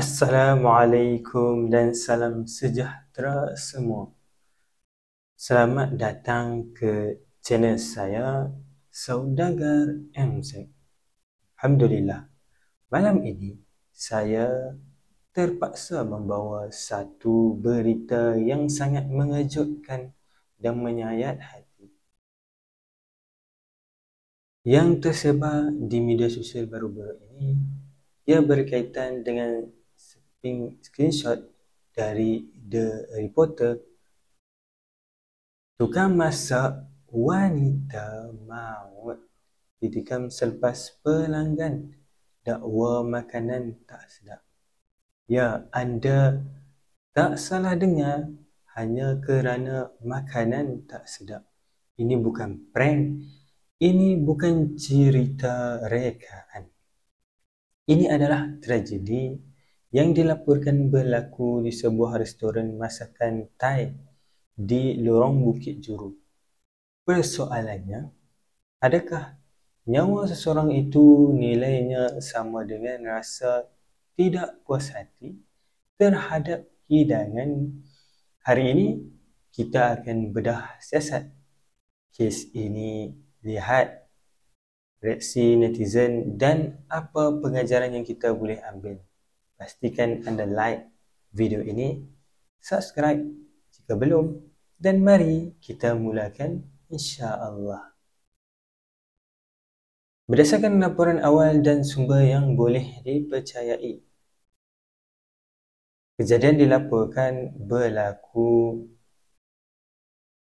Assalamualaikum dan salam sejahtera semua. Selamat datang ke channel saya, Saudagar MZ. Alhamdulillah, malam ini saya terpaksa membawa satu berita yang sangat mengejutkan dan menyayat hati yang tersebar di media sosial baru-baru ini. Ia berkaitan dengan screenshot dari The Reporter. Tukang masak wanita maut ditikam selepas pelanggan dakwa makanan tak sedap. Ya, anda tak salah dengar, hanya kerana makanan tak sedap. Ini bukan prank, ini bukan cerita rekaan. Ini adalah tragedi yang dilaporkan berlaku di sebuah restoran masakan Thai di lorong Bukit Juru. Persoalannya, adakah nyawa seseorang itu nilainya sama dengan rasa tidak puas hati terhadap hidangan? Hari ini kita akan bedah siasat kes ini, lihat reaksi netizen dan apa pengajaran yang kita boleh ambil. Pastikan anda like video ini, subscribe jika belum, dan mari kita mulakan insya-Allah. Berdasarkan laporan awal dan sumber yang boleh dipercayai, kejadian dilaporkan berlaku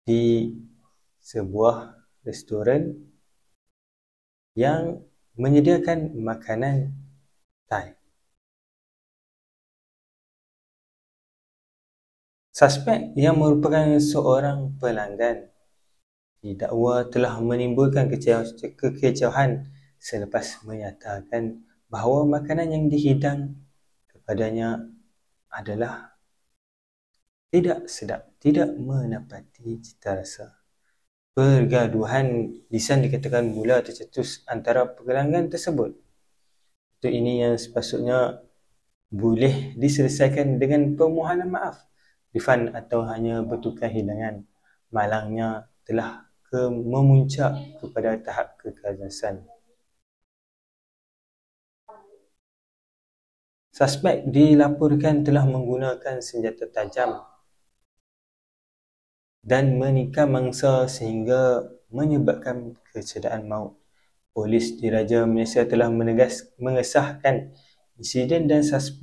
di sebuah restoran yang menyediakan makanan Thai. Suspek yang merupakan seorang pelanggan didakwa telah menimbulkan kekecewaan selepas menyatakan bahawa makanan yang dihidang kepadanya adalah tidak sedap, tidak menepati cita rasa. Pergaduhan lisan dikatakan mula tercetus antara pelanggan tersebut. Itu ini yang sepatutnya boleh diselesaikan dengan permohonan maaf, refund atau hanya bertukar hidangan. Malangnya telah memuncak kepada tahap kekerasan. Suspek dilaporkan telah menggunakan senjata tajam dan menikam mangsa sehingga menyebabkan kecederaan maut. Polis Diraja Malaysia telah mengesahkan insiden dan suspek